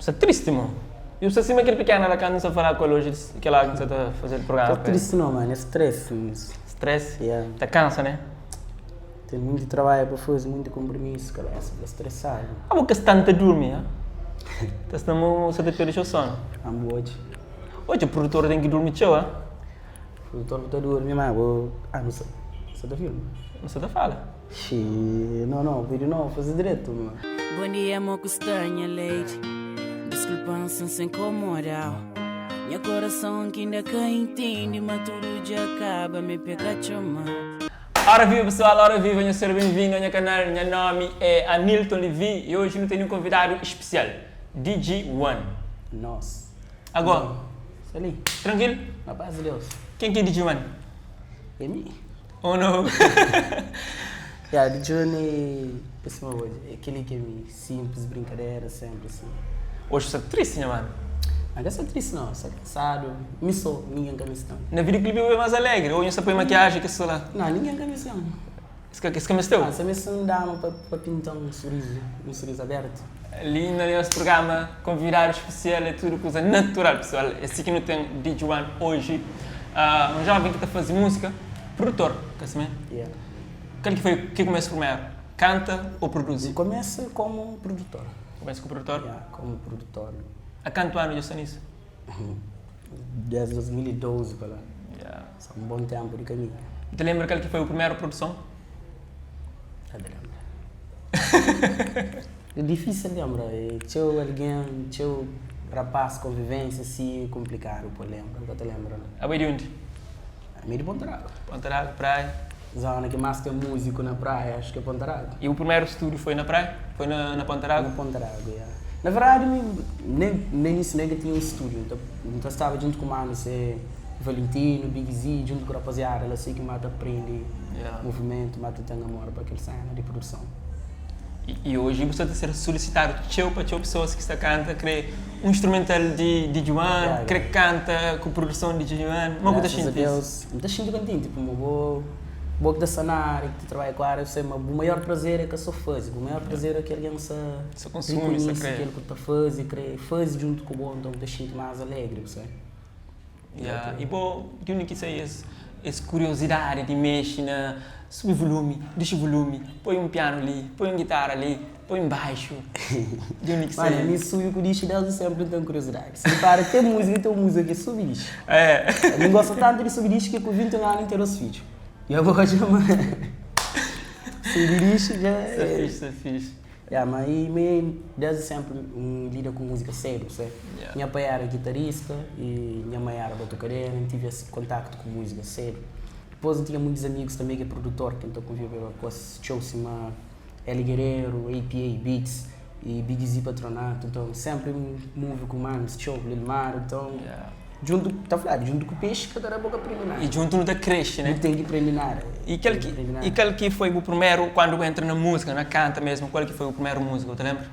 Você é triste, mano. E você assim, aquele pequeno, ela cansa falar com ele hoje, que ela cansa de fazer o programa. Não é triste não, mano, é stress. Estresse? Yeah. Tá cansa, né? Tem muito trabalho para fazer, muito compromisso, cara, é estressado. Ah, porque você tá não dorme, né? Você tem que ter o sono. Hoje. Hoje o produtor tem que dormir, tchau, hein? O doutor está a dormir, mas não sei. Você está filme? Não sei da fala. Não, vídeo não, fazer direto, mano. Bom dia, mo castanha leite. Discrepância sem moral. Meu coração que ainda cá entende, mas tudo já acaba, me pega chama. Ora viva pessoal, ora viva, venham ser bem-vindos ao meu canal. Meu nome é Anilton Levi e hoje eu tenho um convidado especial, DJ1. Nossa. Agora, Isso ali, tranquilo? na paz de Deus. Quem que é DJ1? É mim. Oh não? De Johnny, esse meu hoje, é aquele que é mim, simples, brincadeira, sempre assim. Hoje você é triste, né, mano? Não é triste não, sou cansado, me sou, ninguém camisa não. Na videoclipe eu é mais alegre, hoje você põe maquiagem, que sei lá. Não, ninguém camisa não. Esse que é teu? Essa mesa não dá para pintar um sorriso aberto. Ali no nosso programa, convidado especial, é tudo coisa natural, pessoal. Esse aqui não tem DJ1 hoje. Um jovem que está a fazer música, produtor, quer saber? Yeah. Qual que foi que começa primeiro? Canta ou produz? Começa como produtor. Começa com o produtor? Como produtor. Há quanto ano já está nisso? Desde 2012 para lá. Yeah. Só um bom tempo de caminho. Te lembra qual que foi a primeira produção? É difícil lembrar. Tinha alguém, tinha rapaz, convivência assim, complicado, por lembrar. Nunca te lembro, não? A de onde? É meio de Pontaralho. Pontaralho, praia. Zona que mais tem músico na praia, acho que é Pontaralho. E o primeiro estúdio foi na praia? Foi na Pontaralho? Na Pontaralho, yeah. Na verdade, nem isso nem que tinha um estúdio. Então estava junto com o mano, Valentino, Big Z, junto com a rapaziada, ela assim que mata aprende movimento, mata tem amor para aquele cena de produção. E hoje você está sendo solicitado para pessoas que está canta, querer um instrumental de Joan, querer canta com produção de Joan, uma coisa assim. Deus, não está sentindo contigo, tipo, vou da cenário, que trabalha com a área, o maior prazer é que eu sou faz, o maior prazer é que alguém se consome, se crê. Aquilo que está faz e faz junto com o bom, então te sinto mais alegre, você. E bom, de onde que isso aí, essa curiosidade de mexer na subir volume, deixa o volume, põe um piano ali, põe uma guitarra ali, põe um baixo. De onde que isso aí? Mano, me subi com o disco dela sempre tenho curiosidade. Se para ter música que sube disco. É. Eu não gosto tanto de subir disco que com 21 anos inteiro os vídeos. E eu vou chamar. Subir disco já é. Isso é fixe. Mas desde sempre lida com música sério, sabe? Minha pai era guitarrista e minha mãe era batucadeira, não tive esse contato com música sério. Depois eu tinha muitos amigos também que é produtor, que então conviveu com os shows como Eli Guerreiro, APA Beats e Big Z Patronato, então sempre me movo com manos, show, Lil Mar, então junto com o peixe que era a boca preliminar. E junto não cresce, né? Não tem que preliminar. E qual que foi o primeiro, quando entra na música, na canta mesmo, qual que foi o primeiro músico, te lembra?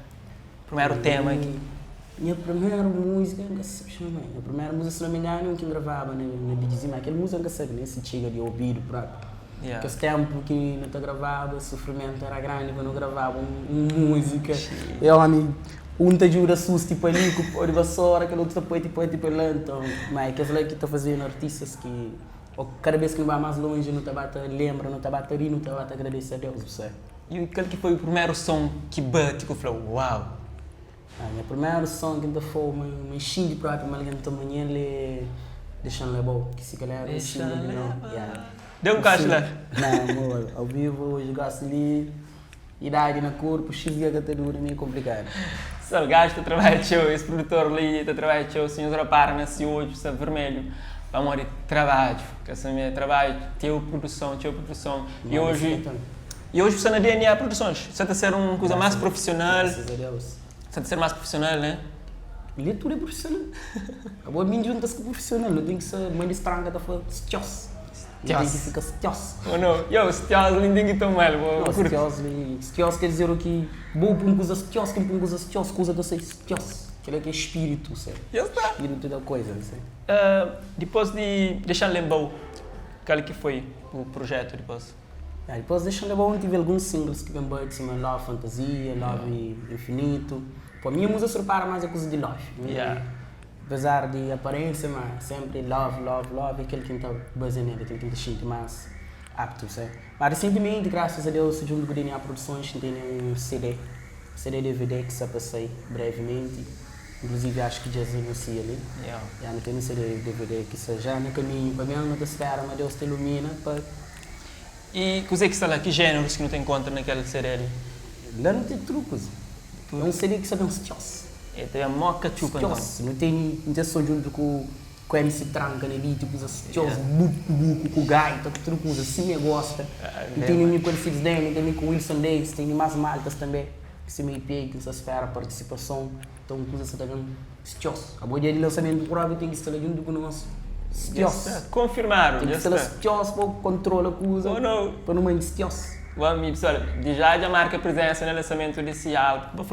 Primeiro tema aqui. Minha primeira música, não sei se chama. Minha primeira música, se não me engano, que gravava na Big Z, mas aquela música não sei nem se chega de ouvido próprio. Porque os tempos que não gravava, o sofrimento era grande quando eu gravava uma música. Te jura susto tipo ali, com a vassoura, aquele outro tipo lento. Mas aqueles que estão fazendo artistas que cada vez que não vai mais longe, não te bate lembra, não te bate rir, não te bate agradecer a Deus, você. E qual que foi o primeiro som que bate, que falou, uau? Meu primeiro som que ainda foi uma xingue própria, mas alguém tamanho ele deixando levar, que se calhar é xingue não. Deu um cacho lá? Não, amor, ao vivo, eu jogasse ali, idade na corpo, xingue a catadura, meio complicado. Se o gajo está a trabalhar show, esse produtor ali está a trabalhar show, se não repara nesse hoje, está vermelho, vamos de trabalho, que essa minha trabalho, teu produção. E hoje você na DNA Produções, você está a ser uma coisa mais profissional. Graças a Deus. Você está a ser mais profissional, né? Leitura é profissional. Acabou a mim juntas com profissional, não tem que ser mãe de estranga, está falando stios. Tem que ficar stios. Oh não, stios não tem que tomar, stios quer dizer o que bom para um coisa stios, quem para um coisa stios, coisa de ser stios. Aquilo que é espírito, certo? Já está. Espírito da coisa, certo? Depois de deixar lembrar, qual que foi o projeto depois? Depois deixando lembrar, tive alguns singles que vêm bem de cima, Love Fantasia, Love Infinito. Para mim a música se repara mais a coisa de love. Apesar de aparência, mas sempre love, aquele que está baseado nele, aquele que está sentindo mais apto, sabe? Mas recentemente, graças a Deus, junto com a produções, tem um CD DVD que se passei brevemente. Inclusive acho que já anuncia ali. Já não tem um CD DVD que já no caminho, para mim não te espera, mas Deus te ilumina. E que está lá? Que gêneros que não te encontra naquele CD ali? Lá não tem truques. É um CD que sabe uns tchos. É, tem a moca chupa então. Não tem só junto com o MC Tranca ali, tipo os tchos, buco, com o gaita, truques assim, eu gosto. E tem o Nicole Fields Dane, tem com o Wilson Davis, tem mais maltas também. Que se me pega, que se espera a participação. Então, coisa assim também, tchos. A boa dia de lançamento do próprio tem que estar junto com o nosso tchos. Confirmaram, tem que estar tchos para controlar a coisa. Oh não. Para não mais tchos. Vamos, pessoal, já marca presença no lançamento desse álbum,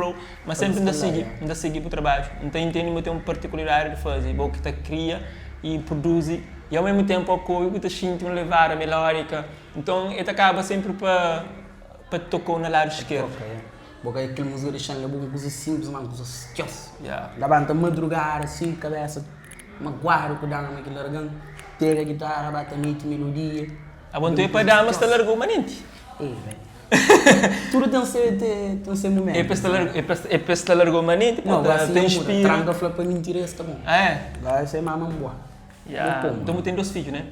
mas sempre ainda seguir para o trabalho. Não tem uma particularidade de fazer, o que está cria e produz e ao mesmo tempo apoio que está sentindo levar a melódica. Então, ele acaba sempre para tocar no lado esquerdo. Porque aquele música deixando uma coisa simples, uma coisa tchos. Levanta madrugar assim, cabeça, magoar o que dá naquele largão, pega a guitarra, bate a melodia. A bom tempo para dar, mas está largou manente. Tudo tem um seu momento. É para estar largou manente, tem inspira. Tranca flor para mentira esse tá bom. Vai ser mamãe boa. Então tem 2 filhos, né?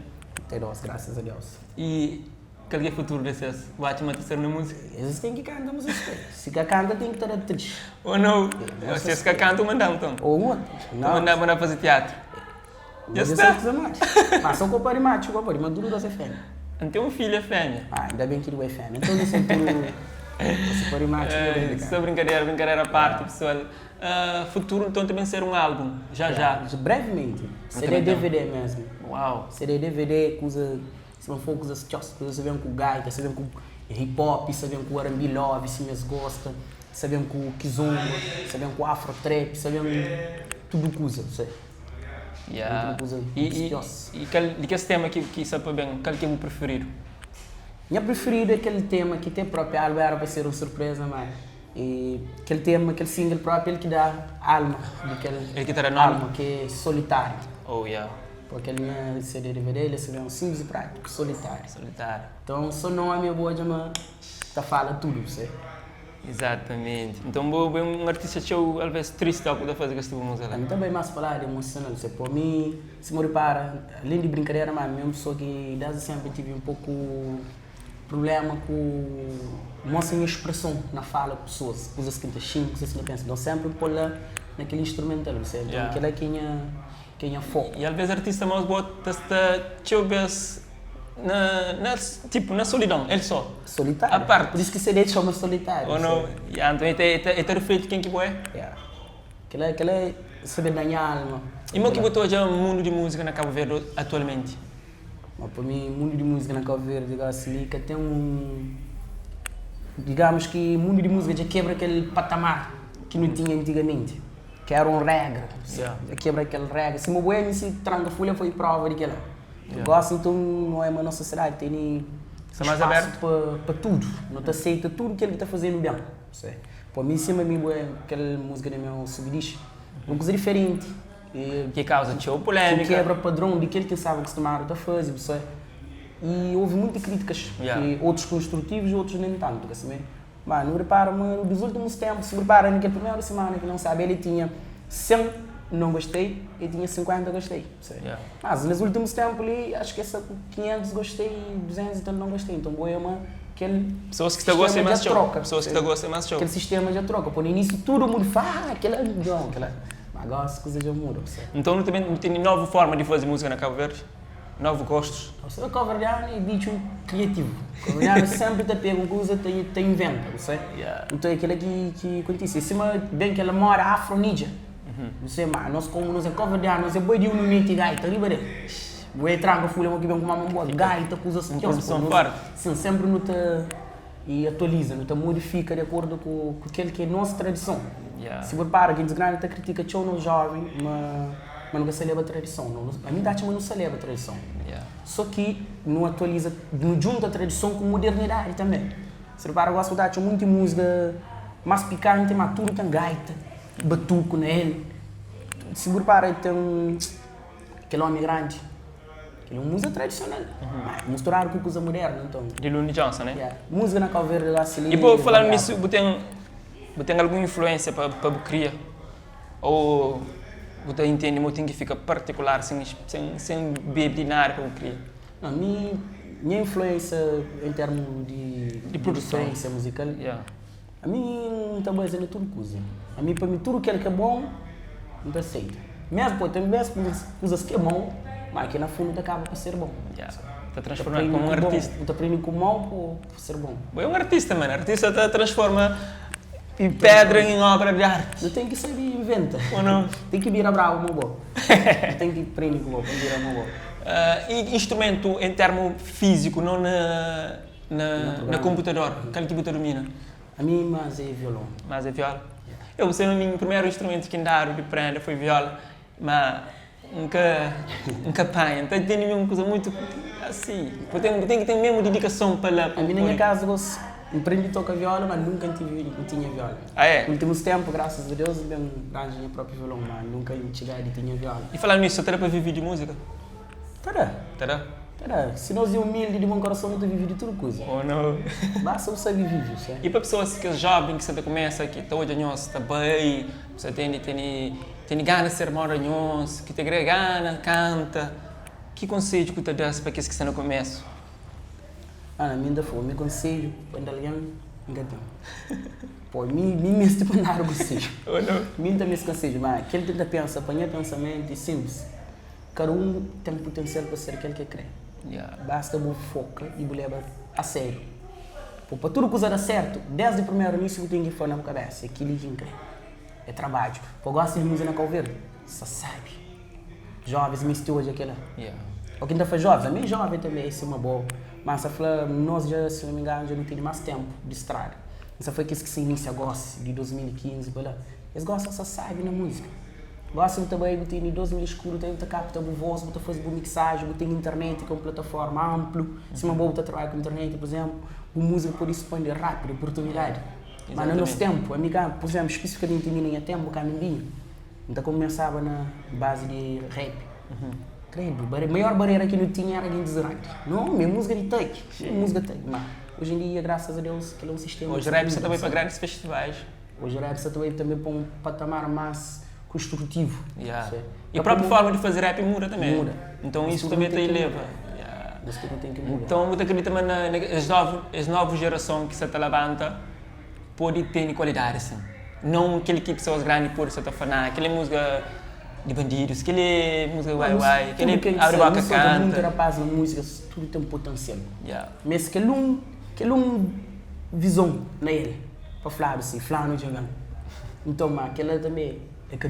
Tem 2, graças a Deus. E qual é o futuro desses? Vai te manter na música? Eles têm que cantar música. Se canta tem que estar atriz. Ou não? Se eles cantam, mandam então. Ou outro. Mandam fazer teatro. Já está. Mas só compare macho, compare, mas duro da ser fêmea. Então o filho é fêmea. Ainda bem que ele é fêmea. Então isso é tudo. Se for macho, só brincadeira à parte, pessoal. Futuro então também ser um álbum, já. Brevemente. Seria DVD mesmo. Uau. Seria DVD, coisa. Se não for coisas tchos, você vem com gaita, você vem com hip hop, você vem com R&B love, se meus gosta, você vem com kizomba, você vem com afro trap, você vem tudo coisa, você. E que tema que sabe bem, qual que é o preferido? Minha preferida é aquele tema que tem próprio álbum, era para ser uma surpresa, mas aquele tema, aquele single próprio, ele que dá alma, ele que dá alma, que é solitário. Porque ele minha CD DVD, ele se vê um simples e prático, solitário. Então, só nome é boa, mas tá fala tudo, você. Exatamente. Então, um artista show, às vezes, triste para poder fazer esse tipo de música. A mim também mais falar de emocional. Você, por mim, se me repara, além de brincadeira, mas mesmo pessoa que desde sempre tive um pouco problema com mostra minha expressão na fala com pessoas, coisas que não coisas que não pensam. Então, sempre pôr lá naquele instrumental, você. Então, aquele é quem é foco. E às vezes artista mais bota na solidão, ele só. Solitário. A parte. Por isso que CD chama solitário. Ou não? Então é reflete quem que é? Aquele é saber da minha alma. E o que botou já o mundo de música na Cabo Verde atualmente? Mas para mim, o mundo de música na Cabo Verde, que tem digamos que o mundo de música já quebra aquele patamar que não tinha antigamente. Que era uma regra, quebra aquela regra. Se uma se tranca folha foi prova daquela. Eu gosto, então não é uma nossa sociedade, tem mais aberto para tudo, não te aceita tudo que ele está fazendo bem. Para mim, sim, aquela música do meu subdisco, uma coisa diferente. Que causa polêmica. Que quebra o padrão daquele que estava acostumado a fazer. E houve muitas críticas, outros construtivos e outros nem tanto. Mas não repara, dos últimos tempos, se repara, naquela primeira semana que não sabe, ele tinha 100 não gostei e tinha 50 gostei. Mas nos últimos tempos ali, acho que essa 500 gostei e 200 então não gostei. Então boa é aquele pessoas que gostam mais show. Pessoas que gostam mais show. Aquele sistema já troca. Por início todo mundo fala, aquela não, aquela. Mas agora as coisas já mudam. Então também tem nova forma de fazer música na Cabo Verde? Novos gostos? O Cabo Verdeano é bicho criativo. O Cabo Verdeano sempre te pega uma coisa e inventa, Então é aquilo que acontece. Em cima bem que ela mora afro-nídia. Você, mas nós como nós é Cabo Verdeano, nós é boi de unimento e gaita, ali para o tranca folha aqui bem com uma boa gaita, coisa assim. Produção forte. Sim, sempre não te e atualiza, não te modifica de acordo com aquele que é a nossa tradição. Se repara que os grandes te critica o no jovem, mas não celebra a tradição. A minha idade não celebra a tradição. Só que não atualiza, não junta a tradição com modernidade também. Se repara, eu gosto de muita música mais picante, mas tudo tem gaita. batuco nele. Seguro para tem aquele homem grande. Aquele é uma música tradicional. Misturar com coisa moderna, então. De Looney Johnson, né? Yeah. Música na Calveira lá se E por falar nisso, você tem alguma influência para criar? Ou você entende muito que fica particular, sem beber na área para criar? Não, minha influência em termos de produção musical, yeah. A mim não está fazendo tudo coisa. A mim, para mim, tudo que é bom, não está aceito. Mesmo pode ter coisas que é bom, mas que na fundo acaba por ser bom. Yeah. Está transformando como um artista. Está aprendendo com mal para ser bom. É um artista, mano. Artista transforma pedra em obra de arte. Não tem que saber inventar. Ou não? Tem que virar bravo, uma boa. Tem que aprender com para virar uma boa. E instrumento em termo físico, não na computador? Qual que você domina? A mim, mas é violão. Mas é viola? Yeah. Eu sei o meu primeiro instrumento que andaram de prenda foi viola, mas nunca apanha. Então tem mesmo uma coisa muito assim. Tem que ter mesmo dedicação para... A mim, na minha casa, eu aprendi a tocar viola, mas nunca tinha viola. Ah, é? Nos últimos tempos, graças a Deus, eu arranjo meu próprio violão, mas nunca cheguei e tinha viola. E falando nisso, você para viver de música? Tá. Se nós é humilde de bom coração, não vive de tudo coisa. Oh, não. Basta você viver, certo? E para pessoas que jovens que você começa aqui, hoje está bem, você tem ganas de ser moranhos, que tem gana, canta, que conselho que você dá para aqueles que estão no começo? Na minha foi, meu conselho, quando alguém engatou. Pô, mesmo tipo nada conselho. Oh, não. Minha também conselho, mas aquele que pensa, apanhar pensamento é simples. Cada um tem potencial para ser aquele que crê. Yeah. Basta você focar e você levar a sério. Para tudo que dar certo, desde o primeiro início você tem que falar na cabeça, é aquilo que crê. É trabalho. Para gostar de música na Calveira, você sabe. Jovens, me estou hoje aquela. Yeah. O que ainda faz jovens, a minha jovem também, isso é uma boa. Mas nós já, se não me engano, já não temos mais tempo de estrada. Isso foi que se inicia agora, de 2015, eles gostam, só sabe na música. Gostam também de ter 12 mil escuro, tem que captar a voz, de fazer boa mixagem, tem internet que é uma plataforma ampla. Se uma boa trabalha com internet, por exemplo, a música pode expandir rápido, oportunidade. Mas no nosso tempo, amiga, por exemplo, especificamente em minha tempo, cá ninguém. Então começava na base de rap. Credo, a maior barreira que não tinha era de design. Não, minha música de take, música take. Mas hoje em dia, graças a Deus, que é um sistema. Hoje o rap está também para grandes festivais. Hoje o rap está também para um patamar mais construtivo. Yeah. E a própria forma de fazer rap muda também. Muda. Então isso também te eleva. Então você acredita nas novas gerações que se levanta pode ter qualidade assim. Não aquele que pessoas grandes por se falar, aquela música de bandidos, aquela música uai, aquele abre a boca canta. Muito rapaz na música, tudo tem potencial. Yeah. Mas que visão nele para falar assim, falar no jogando. Então, mas aquela também é que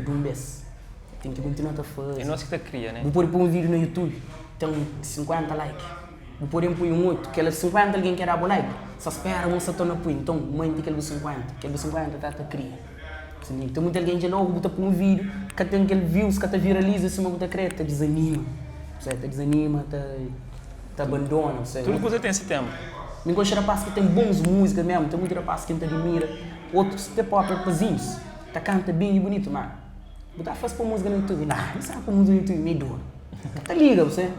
tem que continuar a fazer. É nós que te cria, né? Vou pôr um vídeo no YouTube, tem 50 likes. Vou pôr um outro, aquele 50 alguém quer dar like. Só espera, você está no então, mãe tem aquele 50 está a criar. Então, muita gente já logo bota para um vídeo, que tem aquele views, que viraliza, assim, mas você crê, desanima. Você desanima, abandona. Tudo que você tem esse tempo. Me gosto de rapaz que tem bons músicas mesmo, tem muito rapaz que te admira. Outros tem próprios rapazinhos. Canta bem e bonito, mas botar faz para música no YouTube, não sabe para música no YouTube, meio dor. Tá liga você.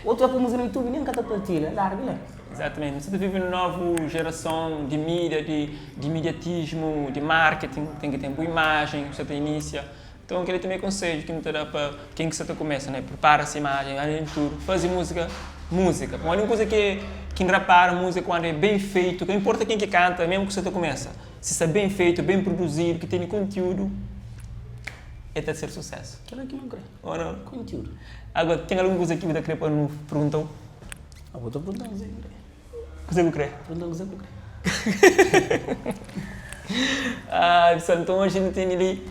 Outro para música no YouTube, nem canta para ti, larga lá. Exatamente. Você vive uma nova geração de mídia, de imediatismo, de marketing, tem que ter boa imagem, você tem inicia. Então, eu queria também conselho que me dá para quem que você começa, né? Prepara essa imagem, além de tudo, faz música. Uma única coisa que repara música quando é bem feito, que não importa quem que canta, mesmo que você começa. Se está bem feito, bem produzido, que tem conteúdo, é de ser sucesso. Aquilo que não crê. Ou não? Conteúdo. Agora, tem alguma coisa que você quer para nos perguntar? Eu vou te perguntar, Zé. Você não crê? Perguntar, Zé, não crê. Pessoal, então hoje a gente tem ali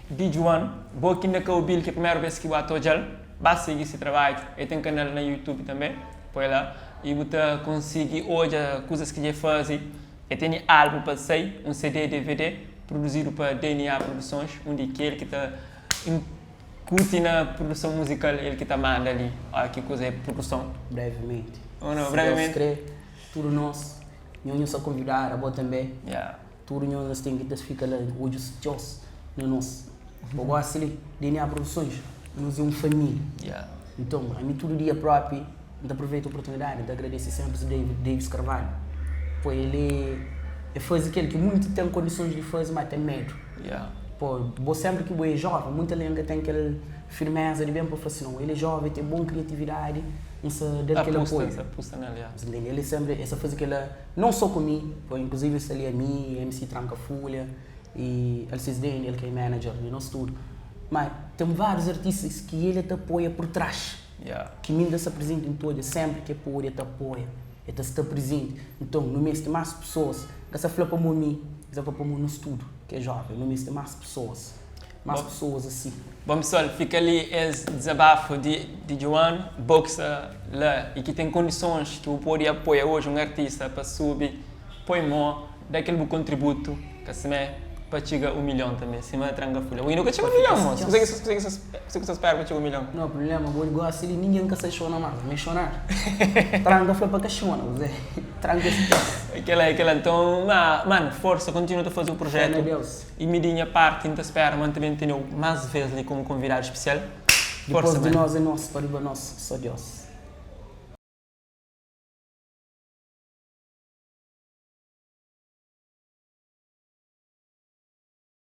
Bijuan, boa que ainda que o Bill, que é a primeira vez que eu estou já, basta seguir esse trabalho. Ele tem um canal no YouTube também, põe lá. E você consegue hoje coisas que ele faz. Ele tem álbum para sair, um CD, DVD, produzido para DNA Produções, onde ele que está incute na produção musical, ele que está manda ali. Olha que coisa é produção. Brevemente. Ou não, brevemente. Se tudo nosso, não só convidar, a boa também. Yeah. Tudo nós tem que ficar lá, hoje os no nosso. Eu gosto de ganhar produções, nós é uma família. Yeah. Então, a mim todo dia próprio, eu aproveito a oportunidade de agradecer sempre o Davis Carvalho. Pois ele faz aquilo que muito tem condições de fazer, mas tem medo. Yeah. Pô, sempre que é jovem, muita língua tem aquela firmeza de bem profissional. Ele é jovem, tem boa criatividade, dá aquele apoio. Aposta nele, yeah. Ele sempre faz aquilo, não só comigo, inclusive ele ali a mim, MC Tranca Folha, e ele que é manager do nosso tudo. Mas tem vários artistas que ele te apoia por trás. Yeah. Que ainda se apresenta em todas, sempre que ele te apoia, ele está presente. Então, no mês tem mais pessoas, essa flor para mim, essa para mim no estudo, que é jovem, no mês tem mais pessoas pessoas assim. Bom pessoal, fica ali esse desabafo de João, boxa lá, e que tem condições que pode apoiar hoje um artista para subir, põe mão, dá aquele contributo, que se para chegar 1 milhão também, se me tranca folha. O nunca chega 1 milhão, moço. Você espera para chegar 1 milhão? Não, o problema, eu gosto de ninguém nunca se chona mais, me chonar. Tranca folha para que chona, você. Tranca esse Aquela, então, mano, força, continua a fazer o projeto. E me dinha parte, então espera, manter mais vezes ali como convidado especial. Depois de nós é nosso, para nós, só Deus.